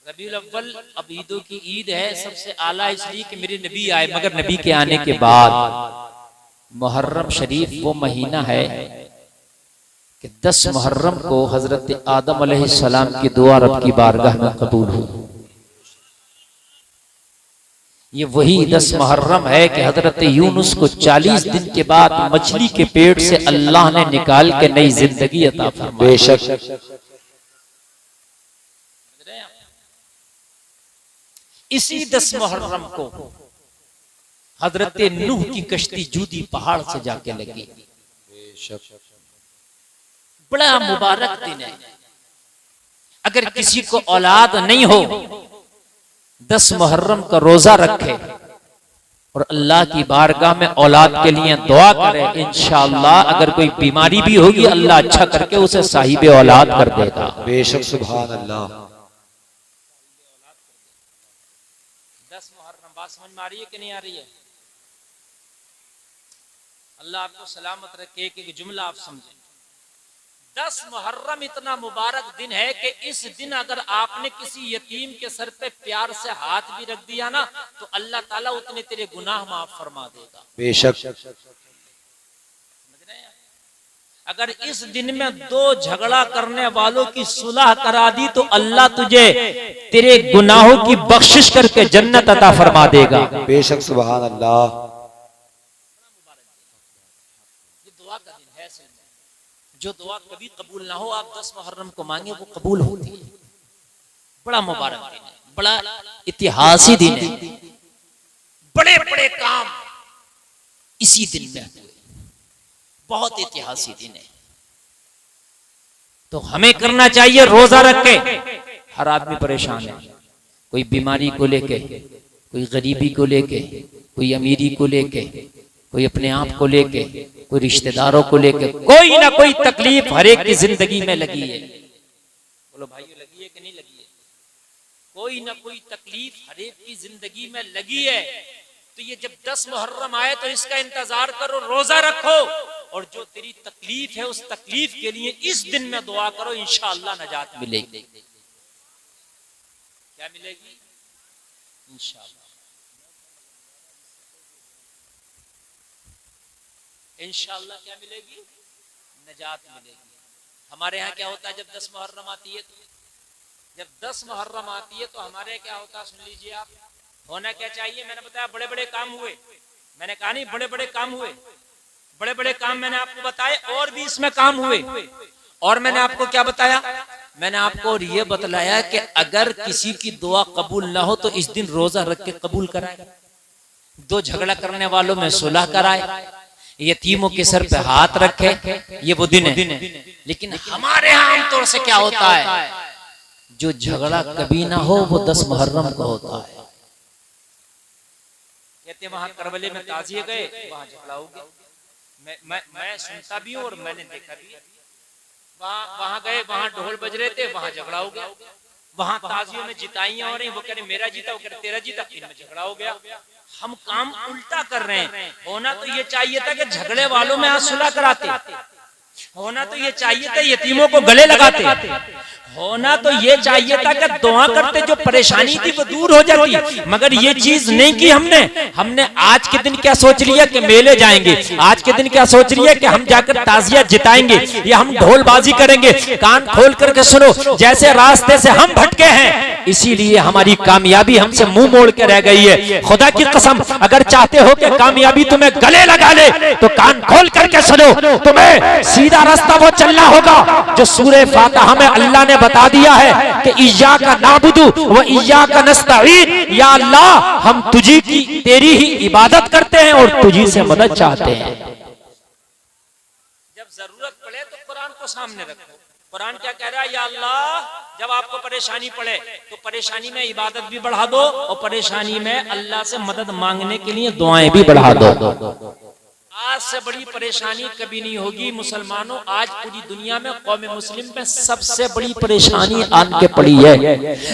रबीउल अव्वल अब ईदों की ईद है, सबसे आला इसलिए कि मेरे नबी आए, मगर नबी के आने के बाद मुहर्रम शरीफ वो महीना है कि 10 मुहर्रम को हजरत आदम अलैहिस्सलाम की दुआ रब की बारगाह में कबूल हुई। ये वही 10 मुहर्रम है कि हजरत यूनुस को 40 दिन के बाद मछली के पेट से अल्लाह ने निकाल के नई जिंदगी अता फरमाई। बेशक इसी 10 मुहर्रम को हजरत नूह की कश्ती जूदी पहाड़ से जाके लगी। बड़ा मुबारक दिन है। अगर किसी को औलाद नहीं हो 10 मुहर्रम का रोजा रखे और अल्लाह की बारगाह में औलाद के लिए दुआ करे, इंशाअल्लाह अगर कोई बीमारी भी होगी अल्लाह अच्छा करके उसे साहिब औलाद कर देगा। बेशक सुभान अल्लाह। 10 मुहर्रम बात समझ में आ रही है कि नहीं आ रही है? अल्लाह आपको सलामत रखे। कि जुमला आप समझें, 10 मुहर्रम इतना मुबारक दिन है कि इस दिन अगर आपने किसी यतीम के सर पे प्यार से हाथ भी रख दिया ना तो अल्लाह ताला उतने तेरे गुनाह माफ फरमा देगा। बेशक। अगर इस दिन में 2 झगड़ा करने वालों की सुलह करा दी तो अल्लाह तुझे तेरे गुनाहों की बख्शिश करके जन्नत अता फरमा देगा। बेशक सुभान अल्लाह। जो दुआ कभी कबूल ना हो आप 10 मुहर्रम को मांगे वो कबूल होती है। बड़ा मुबारक दिन है, बड़ा इतिहासी दिन है। बड़े बड़े काम इसी दिन में हुए, बहुत इतिहासी दिन है। तो हमें करना चाहिए रोजा रख के। हर आदमी परेशान है, कोई बीमारी को लेके, कोई गरीबी को लेके, कोई अमीरी को लेके, कोई अपने आप को लेके, कोई रिश्तेदारों को लेके, कोई ना कोई तकलीफ हर एक की जिंदगी में लगी है। बोलो भाइयों, लगी है कि नहीं लगी है? कोई ना कोई तकलीफ हर एक की जिंदगी में लगी है। तो ये जब 10 मुहर्रम आए तो इसका इंतजार करो, रोजा रखो और जो तेरी तकलीफ है उस तकलीफ के लिए इस दिन में दुआ करो, इंशाअल्लाह नजात मिलेगी। क्या मिलेगी? इंशाअल्लाह इंशाअल्लाह क्या मिलेगी? नजात मिलेगी। हमारे यहाँ क्या होता है जब 10 मुहर्रम आती है तो जब 10 मुहर्रम आती है तो हमारे यहाँ क्या होता है सुन लीजिए आप। होना क्या चाहिए? मैंने बताया बड़े बड़े काम हुए, मैंने कहा नहीं बड़े बड़े काम हुए, बड़े बड़े काम मैंने आपको बताए और भी इसमें काम हुए। और मैंने आपको क्या बताया? मैंने आपको ये बतलाया कि अगर किसी की दुआ कबूल ना हो तो इस दिन रोजा रख के कबूल कराए, 2 झगड़ा करने वालों में सुलह कराए, यतीमों के सर पे हाथ रखे, ये वो दिन है। लेकिन हमारे यहाँ आमतौर से क्या होता है, जो झगड़ा कभी ना हो वो 10 मुहर्रम को होता है। कहते वहां करबले में ताजिए गए, वहां झगड़ा हो गया। मैं सुनता भी हूँ और मैंने देखा भी। वहां गए, वहां ढोल बज रहे थे, वहां झगड़ा हो गया। वहां ताजियों में जिताइयां हो रही, वो कह रहे मेरा जीता, वो कह रहे तेरा जीता, इनमें झगड़ा हो गया। हम काम उल्टा कर रहे हैं। होना तो ये चाहिए था कि झगड़े वालों में आज सुलह कराते, होना तो ये चाहिए था यतीमों को गले लगाते, होना तो ये चाहिए था कि दुआ करते, जो परेशानी थी वो दूर हो जाती। मगर ये चीज नहीं की हमने आज के दिन क्या सोच लिया कि मेले जाएंगे, आज के दिन क्या सोच लिया कि हम जाकर ताजिया जिताएंगे या हम ढोलबाजी करेंगे। कान खोल करके सुनो, जैसे रास्ते से हम भटके हैं इसीलिए हमारी कामयाबी हमसे मुंह मोड़ के रह गई है। खुदा की कसम, अगर चाहते हो कि कामयाबी तुम्हें गले लगा ले तो कान खोल करके सुनो, तुम्हें सीधा रास्ता वो चलना होगा जो सूरह फातिहा में अल्लाह ने बता दिया है कि इय्याका नाबुदु व इय्याका नस्तईन, या अल्लाह हम तुझी की तेरी ही इबादत करते हैं और तुझी से मदद चाहते हैं। जब जरूरत पड़े तो कुरान को सामने रखो। कुरान क्या कह रहा है? या अल्लाह जब आपको परेशानी पड़े तो परेशानी में इबादत भी बढ़ा दो और परेशानी में अल्लाह से मदद मांगने के लिए दुआएं भी बढ़ा दो। आज से बड़ी परेशानी कभी नहीं होगी मुसलमानों। आज पूरी दुनिया में कौम मुस्लिम में सबसे बड़ी परेशानी आन के पड़ी है,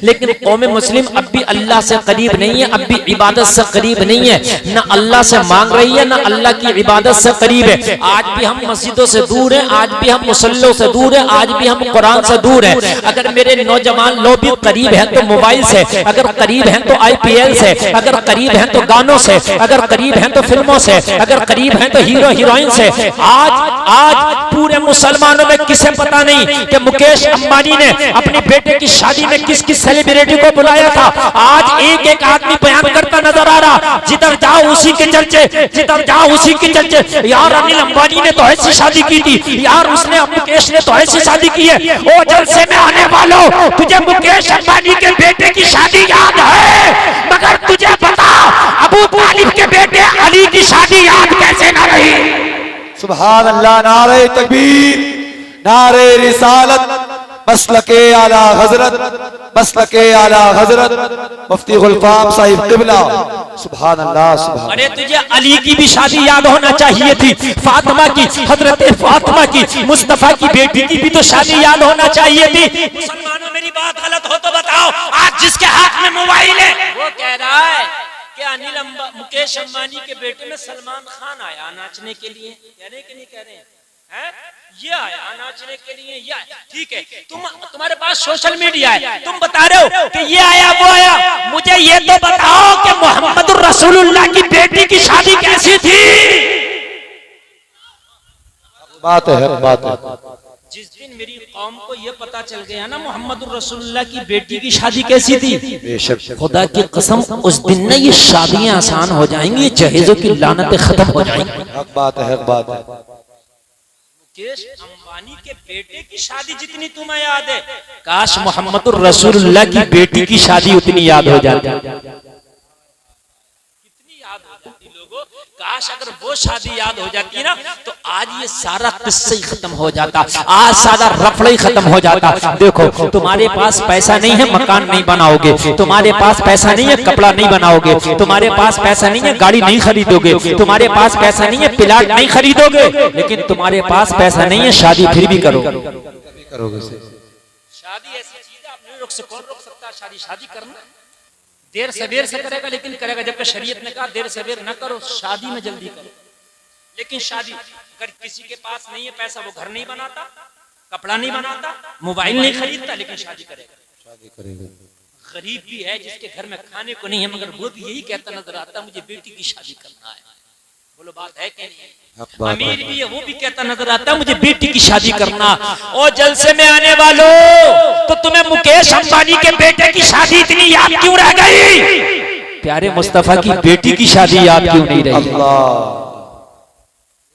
लेकिन कौम मुस्लिम अब भी अल्लाह से करीब नहीं है, अब भी इबादत से करीब नहीं है, ना अल्लाह से मांग रही है, ना अल्लाह की इबादत से करीब है। आज भी हम मस्जिदों से दूर हैं, आज भी हम मुसल्लों से दूर हैं, आज भी हम कुरान से दूर हैं। अगर मेरे नौजवान लोग भी करीब हैं तो मोबाइल से, अगर करीब हैं तो IPL से, अगर करीब हैं तो गानों से, अगर करीब हैं तो फिल्मों से, अगर करीब हैं तो हीरो हीरोइन से। आज पूरे मुसलमानों में किसे पता नहीं कि मुकेश अंबानी ने अपने बेटे की शादी में किस किस सेलिब्रिटी को बुलाया था। आज एक एक आदमी बयान करता नजर आ रहा, जिधर जाओ उसी के चर्चे, जिधर जाओ उसी के चर्चे। यार अनिल अंबानी ने तो ऐसी शादी की थी, यार उसने मुकेश ने तो ऐसी शादी की है। ओ जलसे में आने वालों, तुझे मुकेश अंबानी के बेटे की शादी याद है, मगर तुझे बता अबू तालिब के बेटे अली की शादी याद कैसे न रही। सुभान अल्लाह। नारे तकबीर, नारे रिसालत, मसलके आला हजरत, मसलके आला हजरत मुफ्ती गुलफाम साहिब किबला। सुभान अल्लाह, सुभान। अरे तुझे अली की भी शादी याद होना चाहिए थी, फातिमा की, हजरत फातिमा की, मुस्तफा की बेटी की भी तो शादी याद होना चाहिए थी। मुसलमानों मेरी बात गलत हो तो बताओ। आज जिसके हाथ में मोबाइल है वो कह रहा है कि मुकेश अंबानी के बेटे में सलमान खान आया नाचने के लिए, कह रहे कि नहीं कह रहे हैं? ये आया नाचने के लिए, ये ठीक है। तुम्हारे पास सोशल मीडिया है, तुम बता रहे हो कि ये आया वो आया। मुझे ये तो बताओ कि मोहम्मद रसूलुल्लाह की बेटी की शादी कैसी थी? बात है, बात है। जिस दिन मेरी कौम को ये पता चल गया ना मोहम्मद रसूलुल्लाह की बेटी की शादी कैसी थी, खुदा की कसम उस दिन ना ये शादियां आसान हो जाएंगी, जहेजों की लानतें खत्म हो जाएंगी। हक बात है, हक बात है। मुकेश अंबानी के बेटे की शादी जितनी तुम्हें याद है, काश मोहम्मद रसूलुल्लाह की बेटी की शादी उतनी याद हो जाती। कितनी याद हो जाती लोगों, काश अगर वो शादी याद हो जाती ना तो आज ये सारा किस्सा ही खत्म हो जाता, आज सारा रफड़ा ही खत्म हो जाता। देखो तुम्हारे पास पैसा नहीं है, मकान नहीं बनाओगे, तुम्हारे पास पैसा नहीं है, कपड़ा नहीं बनाओगे, तुम्हारे पास पैसा नहीं है, गाड़ी नहीं खरीदोगे, तुम्हारे पास पैसा नहीं है, प्लाट नहीं खरीदोगे, लेकिन तुम्हारे पास पैसा नहीं है, शादी फिर भी करोगे। शादी ऐसी चीज है, आप नहीं रोक सकते, कौन रोक सकता है शादी? शादी करना देर सवेर से करेगा, लेकिन करेगा, जबकि शरीयत ने कहा देर सवेर न करो, शादी में जल्दी करो। लेकिन शादी अगर किसी के पास नहीं है पैसा, वो घर नहीं बनाता, कपड़ा नहीं बनाता, मोबाइल नहीं खरीदता, लेकिन शादी करेगा। गरीब भी है जिसके घर में खाने को नहीं है, मगर वो भी यही कहता नजर आता मुझे बेटी की शादी करना है। बोलो बात है कि नहीं? अमीर भी है, वो भी कहता नजर आता मुझे बेटी की शादी करना। और जलसे में आने वालों, तो तुम्हें मुकेश अंबानी के बेटे की शादी इतनी याद क्यों रह गई? प्यारे मुस्तफा की बेटी की शादी याद क्यों नहीं रही?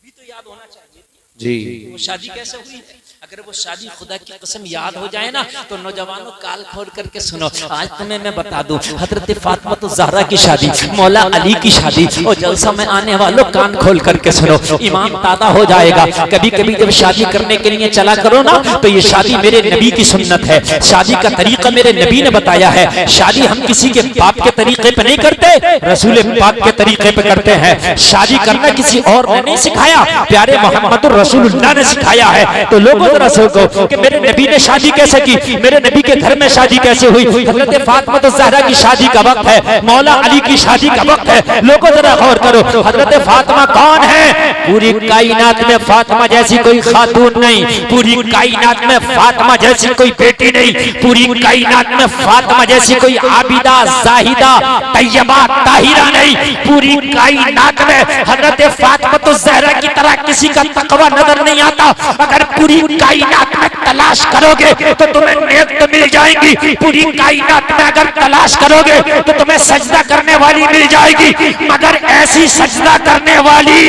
भी तो याद होना चाहिए जी। वो शादी कैसे हुई? अगर वो शादी खुदा की कसम याद हो जाए ना तो नौजवानों काल खोल करके सुनो। आज तुम्हें मैं बता दूं, हजरत फातिमा तो ज़हरा की शादी, मौला अली की शादी, और जलसा में आने वालों कान खोल करके सुनो, ईमान ताज़ा हो जाएगा। कभी कभी जब शादी करने के लिए चला करो ना तो ये शादी मेरे नबी की सुन्नत है, शादी का तरीका मेरे नबी ने बताया है। शादी हम किसी के बाप के तरीके पे नहीं करते, रसूल पाक के तरीके पे करते हैं। शादी करना किसी और ने नहीं सिखाया, प्यारे मोहम्मद रसूलुल्लाह ने सिखाया है। तो लोगों कि मेरे नबी ने शादी कैसे की, मेरे नबी के घर में शादी कैसे हुई। हजरत फातिमा तो ज़हरा की शादी का वक्त है, मौला अली की शादी का वक्त है। लोगों जरा गौर करो, हजरत फातिमा कौन है? पूरी कायनात में फातिमा जैसी कोई खातून नहीं, पूरी कायनात में फातिमा जैसी कोई बेटी नहीं, पूरी कायनात में फातिमा जैसी कोई आबिदा, जाहिदा, तैयबा, ताहिरा नहीं। पूरी कायनात में हजरत फातिमा तो ज़हरा की तरह किसी का तकवा नजर नहीं आता। अगर पूरी कायनात में तलाश करोगे तो तुम्हें नेक तो मिल जाएंगी, पूरी कायनात में अगर तलाश करोगे तो तुम्हें सजदा करने वाली मिल जाएगी, मगर ऐसी सजदा करने वाली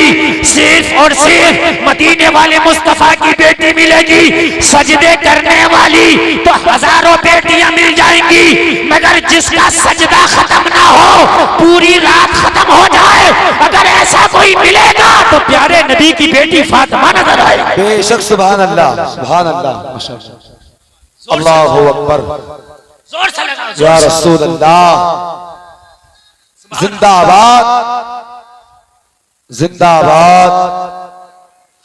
सिर्फ और सिर्फ मदीने वाले मुस्तफा की बेटी मिलेगी। सजदे करने वाली तो हजारों बेटियां मिल जाएंगी, मगर जिसका सजदा खत्म ना हो, पूरी रात खत्म हो जाए, अगर ऐसा कोई मिलेगा तो प्यारे नबी की बेटी फातिमा नजर आएगी। बेशक, सुभान अल्लाह, सुभान अल्लाह, अल्लाहु अकबर, जोर से लगाओ या रसूल अल्लाह, जिंदाबाद, जिंदाबाद,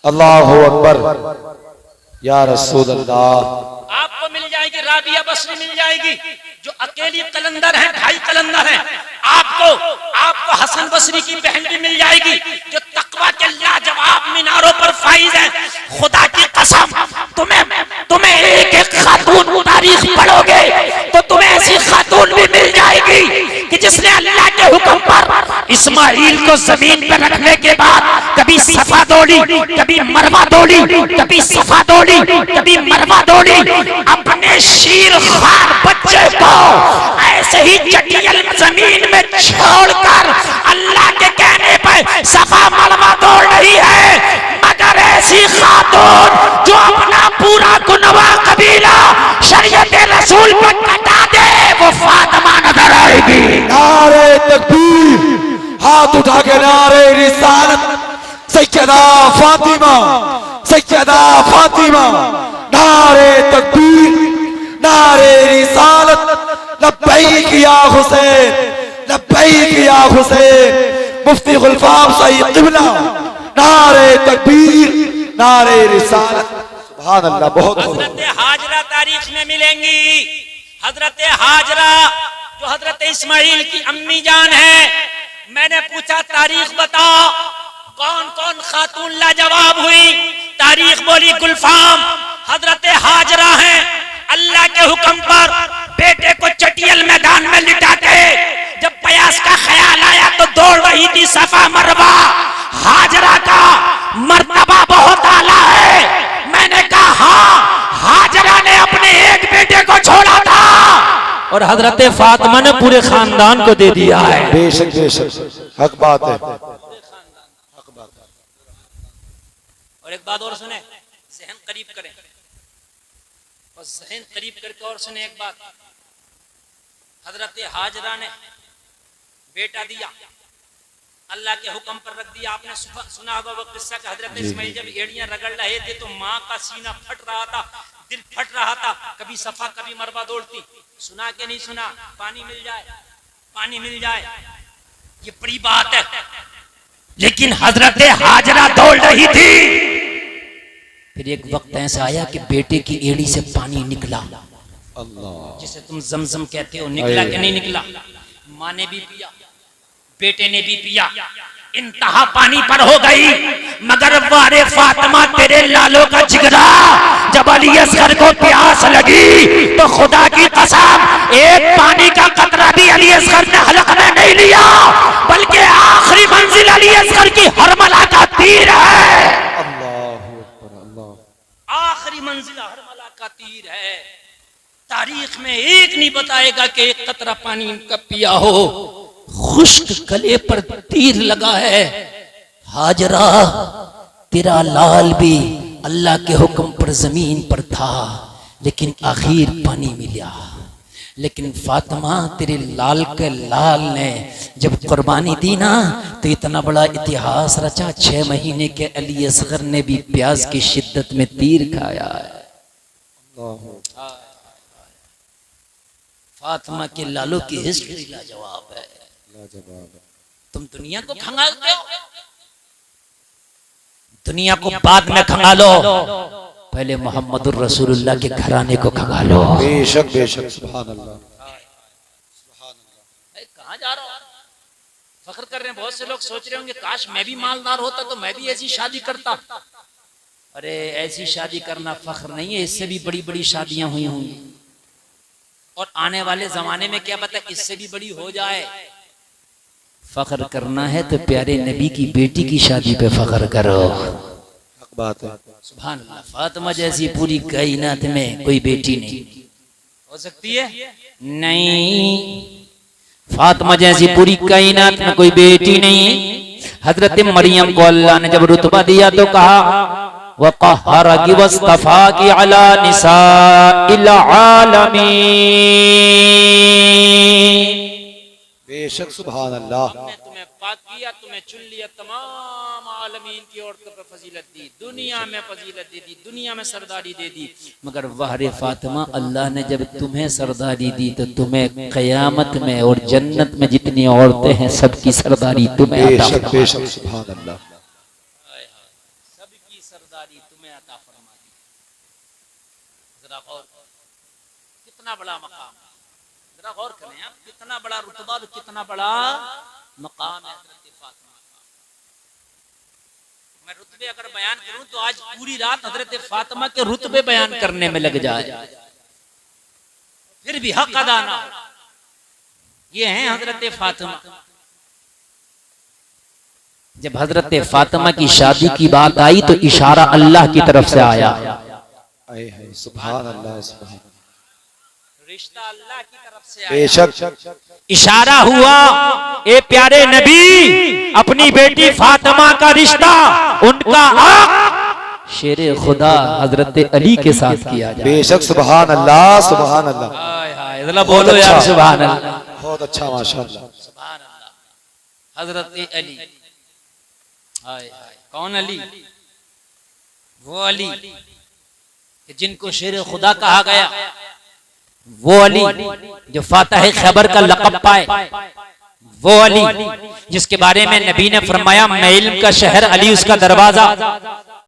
अल्लाहु अकबर, या रसूल अल्लाह। आपको मिल जाएगी राबिया बसरी मिल जाएगी जो अकेली कलंदर है, भाई कलंदर है। आपको हसन बसरी की बहन भी मिल जाएगी जो तकवा के लाजवाब मीनारों पर फाइज है। खुदा की कसम, तुम्हें एक एक खातून तारीख पढ़ोगे तो तुम्हें ऐसी खातून भी मिल जाएगी कि जिसने अल्लाह के हुक्म पर इस्माइल को जमीन पर रखने के बाद कभी सफा दौड़ी, कभी मरवा दौड़ी, कभी सफा दौड़ी, कभी मरवा दौड़ी। अपने शीर खार बच्चे को ऐसे ही चटियल जमीन में छोड़कर अल्लाह के कहने पर सफा मरवा दौड़ रही है। मगर ऐसी खातून जो अपना पूरा गुनवा कबीला शरीयत रसूल पर कटा दे, वो फातिमा नजर आएगी। नारे तकबीर, हाथ उठा के नारे रिसालत, सैयदा फातिमा, सैयदा फातिमा। नारे तकबीर, नारे रिसालत, लब्बैक या हुसैन, लब्बैक या हुसैन। मुफ्ती गुलफाम साहिब क़िबला, नारे तकबीर, नारे रिसालत। सुभान अल्लाह। बहुत हजरत हाजरा तारीख में मिलेंगी। हजरत हाजरा जो हजरत इस्माइल की अम्मी जान है। मैंने पूछा तारीख बताओ कौन कौन खातून लाजवाब हुई। तारीख बोली गुलफाम हजरत हाजरा हैं। अल्लाह के हुक्म पर बेटे को चटियल मैदान में लिटाते जब प्रयास का ख्याल आया तो दौड़ रही थी सफा मरवा। हाजरा का मर्तबा बहुत आला है। मैंने कहा हाँ, हाजरा ने अपने एक बेटे को छोड़ा था और हजरत फातिमा ने पूरे खानदान को दे दिया है। बेशक बेशक, हक बात है। और एक बात और सुने, जहन करीब करें और जहन करीब करके और सुने एक बात। हजरत हाजरा ने बेटा दिया, अल्लाह के हुक्म पर रख दिया। आपने सुना होगा वो किस्सा कि हजरत इस्माइल जब एड़ियां रगड़ रहे थे तो माँ का सीना फट रहा था, दिल फट रहा था। कभी सफा कभी मरवा दौड़ती। सुना के नहीं सुना? पानी मिल जाए, पानी मिल जाए, ये बड़ी बात है। लेकिन हजरत हाजरा दौड़ रही थी। फिर एक वक्त ऐसा आया कि बेटे की एड़ी से पानी निकला, अल्लाह, जिसे तुम जमजम कहते हो। निकला कि नहीं निकला? माँ ने भी पिया, बेटे ने भी पिया, इंतहा पानी पर हो गई। मगर वारे फातिमा तेरे लालों का जिगरा, जब अली असगर को प्यास लगी तो खुदा की कसम एक पानी का कतरा भी अली असगर ने हलक में नहीं लिया, बल्कि आखिरी मंजिल अली असगर की हरमला का तीर है। आखिरी मंजिल हरमला का तीर है। तारीख में एक नहीं बताएगा कि एक कतरा पानी इनका पिया हो। खुश्क गले पर तीर लगा है। हाजरा तेरा लाल भी अल्लाह के हुक्म पर जमीन पर था, लेकिन आखिर पानी मिला। लेकिन फातिमा तेरे लाल के लाल ने जब कुर्बानी दी ना तो इतना बड़ा इतिहास रचा। 6 महीने के अली असगर ने भी प्यास की शिद्दत में तीर खाया है। फातिमा के लालों की हिस्ट्री लाजवाब है। तुम दुनिया को खंगालते हो, दुनिया को बाद में खंगालो, पहले मोहम्मद रसूलुल्लाह के घराने को खंगालो। बेशक बेशक, सुभान अल्लाह। कहाँ जा रहा हो? फख्र कर रहे हैं। बहुत से लोग सोच रहे होंगे काश मैं भी मालदार होता तो मैं भी ऐसी शादी करता। अरे ऐसी शादी करना फख्र नहीं है, इससे भी बड़ी बड़ी शादियां हुई होंगी और आने वाले जमाने में क्या पता इससे भी बड़ी हो जाए। फख्र करना है तो प्यारे नबी की बेटी की शादी पे फख्र करो। बात है। सुभान अल्लाह। फातिमा जैसी पूरी कायनात में कोई बेटी नहीं हो सकती है। नहीं, फातिमा जैसी पूरी कायनात में कोई बेटी नहीं। हजरत मरियम को अल्लाह ने जब रुतबा दिया तो कहा वक़हरकी वस्तफ़ाकी अला निसाइल आलमीन। बेशक, सुभान अल्लाह। हमने तुम्हें इत्तेफाक किया, तुम्हें चुन लिया, तमाम आलमीन की औरतों पर फजीलत दी, दुनिया में फजीलत दे दी, दुनिया में सरदारी दे दी, मगर वहरे फातिमा अल्लाह ने जब तुम्हें सरदारी दी तो तुम्हें क़यामत में और जन्नत में जितनी औरतें हैं सबकी सरदारी तुम्हें अता फरमा दी। बेशक सुभान अल्लाह। सबकी सरदारी तुम्हें अता फरमा दी। जरा गौर, कितना बड़ा मकाम, जरा गौर करें आप, कितना बड़ा रुतबा और कितना बड़ा मकाम है हज़रत फातिमा का। मैं रुतबे अगर बयान करूं तो आज पूरी रात हज़रत फातिमा के रुतबे बयान करने में लग जाए, फिर भी हक अदा ना हो। ये हैं हज़रत फातिमा। जब हज़रत फातिमा की शादी की बात आई तो इशारा अल्लाह की तरफ से आया। सुभान अल्लाह, सुभान, रिश्ता अल्लाह की तरफ से आया। बेशक इशारा हुआ, ए प्यारे नबी, अपनी बेटी फातिमा का रिश्ता उनका आक शेरे खुदा हजरत अली के साथ किया जाए। बेशक सुभान अल्लाह, सुभान अल्लाह। हाय हाय, जरा बोलो यार सुभान अल्लाह, बहुत अच्छा, माशाअल्लाह, सुभान अल्लाह। हजरत अली, हाय हाय, कौन अली? वो अली कि जिनको शेरे खुदा कहा गया, वो अली जो फातह खैबर का लक़ब पाए, वो अली जिसके बारे में नबी ने फरमाया मैं इल्म का शहर, अली उसका दरवाजा।